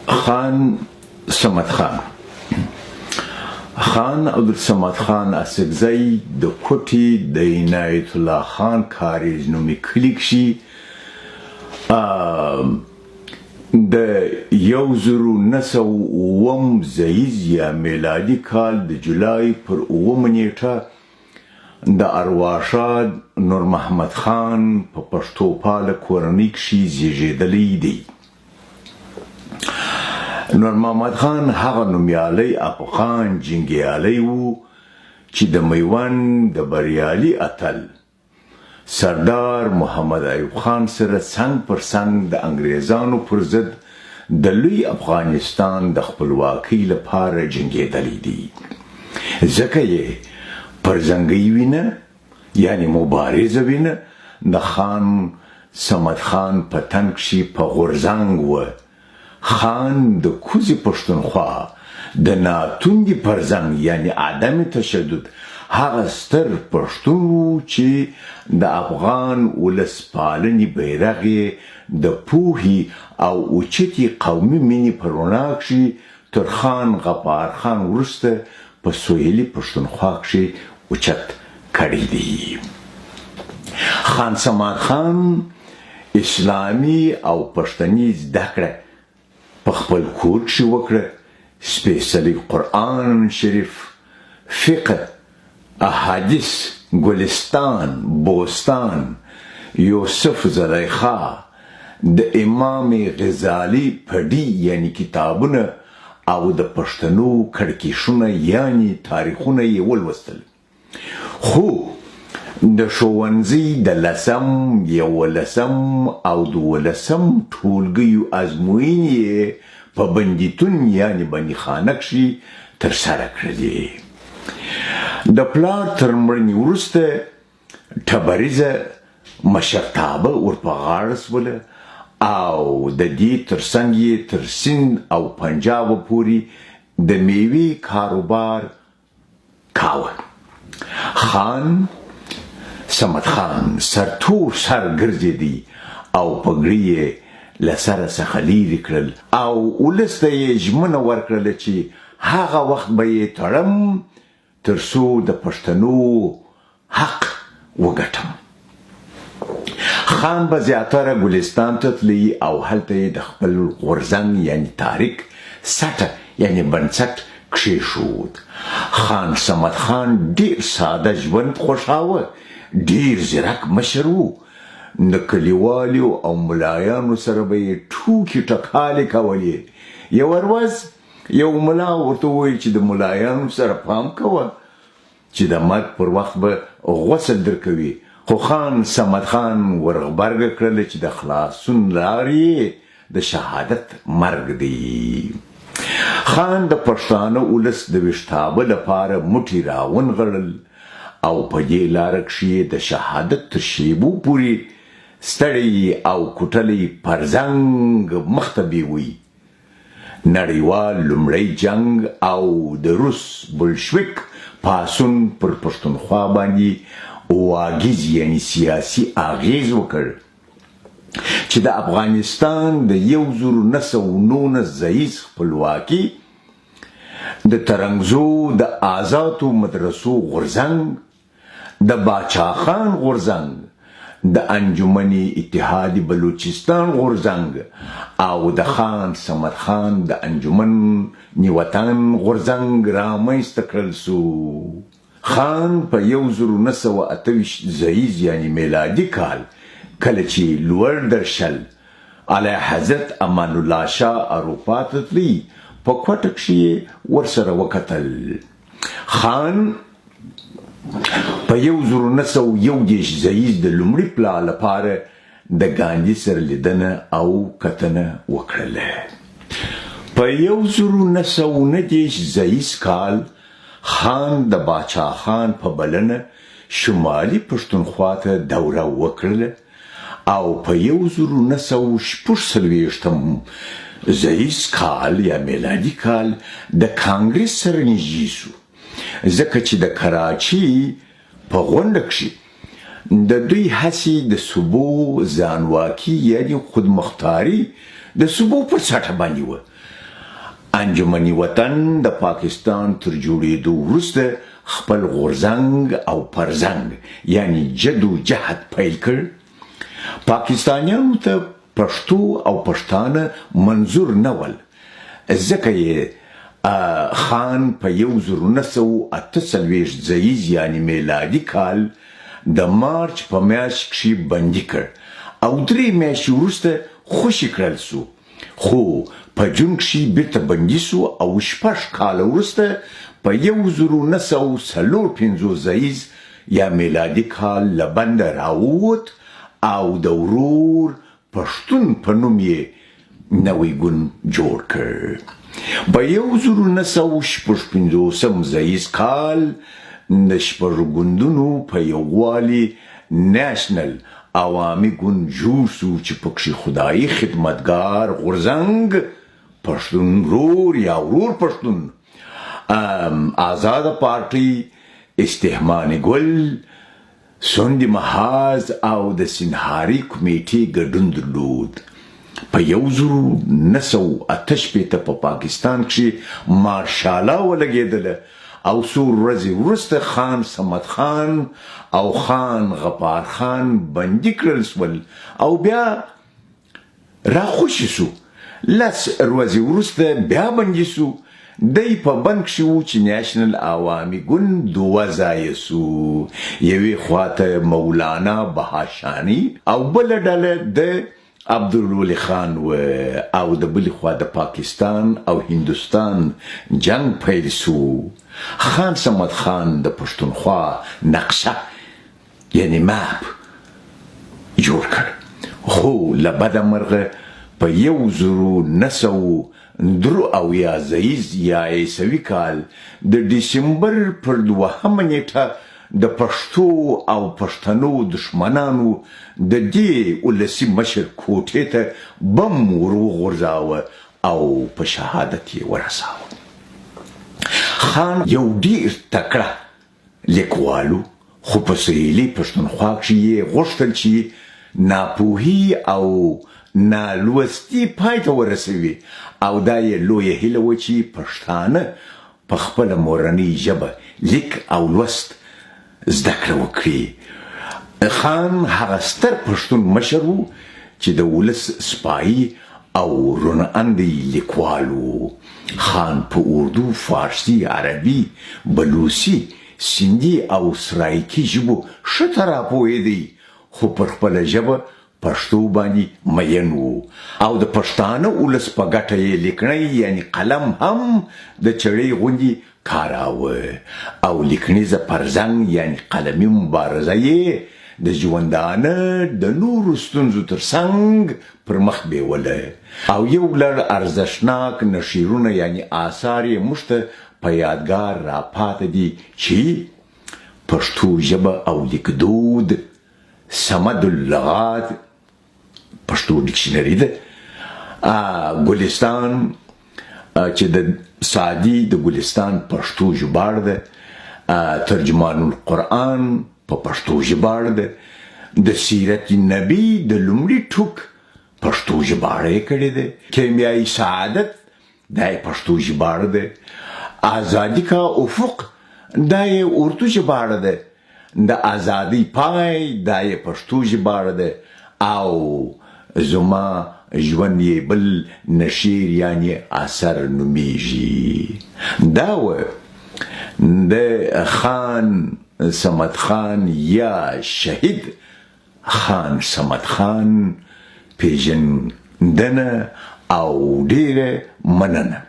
خان صمد خان خان عبدالصمد خان اڅکزی د کوټي د عنایت الله خان کاریز نومي کلي کښې د 1900 زیز یا میلادي کال د جولای پر 9 نیټه د ارواښاد نور محمد خان په پښتو پاله کورنۍ کښې زیږېدلی دی. نور محمد خان هغه نومیالی افغان جنګیالی و چې د میوند د بریالي اتل سردار محمد ایوب خان سره څنګ پر څنګ د انګریزانو پر ضد د لوی افغانستان د خپلواکۍ لپاره جنګېدلی دی. ځکه یې پر زنګۍ وینه یعنی مبارزه وینه د خان صمد خان په تن کښې په غورځنګ و. خان د کوزي پښتونخوا د ناتوندي پرزنګ یعنی عدم تشدد هغه ستر پښتون و چې د افغان ولس پالنې بیرغ یې د پوهې او اوچتې قومي مینې په رڼا کښې تر خان غفار خان وروسته په سویلي پښتونخوا کښې اوچت کړی دی. خان صمد خان اسلامي او پښتني زده کړه په خپل کور کښې وکړه. سپېڅلی قرآن شریف، فقه، احادیث، ګلستان، بوستان، یوسف زلیخا، د امام غزالی پډي یعنی کتابونه او د پښتنو کړکېشونه یعنی تاریخونه یې ولوستل. خو د ښوونځي د 10م، 11م او 12م ټولګیو ازموینې یې په بندیتون یعنی بندیخانه کښې ترسره کړلې. د پلار تر مړینې وروسته ټبریزه مشرتابه ورپه غاړه سوله او د دې ترڅنګ یې تر سند او پنجاب پورې د میوې کاروبار کاوه. خان صمد خان سرتور سر ګرځېدی او پګړۍ یې له سره څخه لیرې کړل او ولس ته یې ژمنه ورکړله چې هغه وخت به یې تړم تر څو د پښتنو حق وګټم. خان به زیاتره ګلستان ته تللی او هلته یې د خپل غورځنګ یعنی تاریک سټه یعنی بنسټ کښېښود. خان صمد خان ډېر ساده ژوند خوښاوه، ډېر ځیرک مشر و. د کلیوالو او ملایانو سره به یې ټوکې ټکالې کولې. یوه ورځ یو ملا ورته وویل چې د ملایانو سره پام کوه چې د مرګ پر وخت به غسل درکوي. خو خان صمد خان ورغبرګه کړله چې د خلاصون لارې د شهادت مرګ دی. خان د پښتانه ولس د ویښتابه لپاره موټي راونغړل او په دې لاره کښې د شهادت تر شیبو پورې ستړی او کوټلی پرزنګ مخته بیوي. نړیوال لومړی جنگ او د روس بلشویک پاڅون پر پښتونخوا باندې واګیز یعنی سیاسي اغیز وکړ چې د افغانستان د 1919 زیز خپلواکي د ترنګزو د آزادو مدرسو غورځنګ، د باچا خان غورځنګ، د انجمن اتحاد بلوچستان غورځنګ او د خان صمد خان د انجمن نیوطن غورځنګ رامنځته کړل سو. خان په 1928 زیز یعنی میلادي کال کله چې لوړ درشل اعلی حضرت امان الله شاه اروپا ته تللی په کوټه کښې ورسره وکتل. خان په 1921 زیز د لومړي پلا لپاره د ګاندي سره لیدنه او کتنه وکړله. په 1919 زیز کال خان د باچا خان په بلنه شمالي پښتونخوا ته دوره وکړله او په 1946 زیز کال یا میلادي کال د کانګریس سره نږدې شو. ځکه چې د کراچي په غونډه کښې د دوی هڅې د صوبو ځانواکي یعنی خودمختاري د صوبو پر سطحه باندې وه انجمني وطن د پاکستان تر جوړېدو وروسته خپل غورځنګ او پرځنګ یعنی جدو جهد پیل کړ. پاکستانیانو ته پښتو او پښتانه منظور نه ول، ځکه یې خان په 1948 ځاییز یعنی میلادي کال د مارچ په میاشت کښې بندي کړ او 3 میاشتې وروسته خوشي کړل سو، خو په جون کښې بیرته بندي سو او 6 کاله وروسته په 1954 ځاییز یا میلادي کال له بنده راووت او د ورور پښتون په نوم یې نوی ګوند جوړ کړ. په 1956 ځاییز کال د شپږو ګوندونو په یووالي نیشنل عوامي ګوند جوړ سو چې پکښې خدایي خدمتګار غورځنګ پښتون ورور یا ورور پښتون، آزاده پارټي، استحماني ګل، سوندي محاذ او د سینهاري کمیټې ګډون درلود. په 1958 په پاکستان کښې مارشاله ولګېدله او څو ورځې وروسته خان صمد خان او خان غفار خان بندي کړل سول او بیا راخوشي سو. 10 ورځې وروسته بیا بندي سو. دی په بند کښې و چې نیشنل عوامي ګوند 2 ځایه سو، یوې خواته مولانا بهاشاني او بله ډله د عبدالولي خان و او د بلې خوا د پاکستان او هندوستان جنگ پیل سو. خان صمد خان د پښتونخوا نقشه یعنی ماپ جوړ کړ، خو له بده مرغه په 1983 ځاییز یا عیسوي کال د ډسمبر پر 2 نیټه د پښتو او پښتنو دشمنانو د دې ولسي مشر کوټې ته بم وروغورځاوه او په شهادت یې ورساوه. خان یو ډېر تکړه لیکوالو، خو په سهیلي پښتونخوا کښې یې غوښتل چې ناپوهي او نالوستي پای ته ورسوي او دا یې لویه هیله وه چې پښتانه په خپله مورنۍ ژبه لیک او لوست زده کړه وکړي. خان هغه ستر پښتون مشر و چې د ولس سپایي او روناندی لیکوال و. خان په اردو، فارسي، عربي، بلوچي، سندي او سرایکي ژبو ښه ته راپوهېدی، خو پر خپله ژبه پښتو باندې مین و او د پښتانه ولس په ګټه یې لیکنی یعنی قلم هم د چړې غوندې کاراوه او لیکنیزه پرځنګ یعنی قلمي مبارزه یې د ژوندانه د نورو ستونزو تر څنګ پر مخ بیوله او یو لړ ارزښتناک نشیرونه یعنی آثار یې موږ ته په یادګار راپاته دي چې پښتو ژبه او لیکدود، سمد اللغات پښتو ډکشنري ده، ګلستان چې د سعدي د ګلستان پښتو ژباړه ده، ترجمان القرآن په پښتو ژباړه ده، د سیرت نبی د لومړي ټوک پښتو ژباړه یې کړې ده، کیمیايي سعادت دا یې پښتو ژباړه ده، آزادي کا افق دا یې اردو ژباړه ده، د آزادۍ پای دا یې پښتو ژباړه ده او زما ژوند یې بل نشیر یعنی اثر نومیږي. دا و د خان صمد خان یا شهید خان صمد خان پیژندنه او ډیره مننه.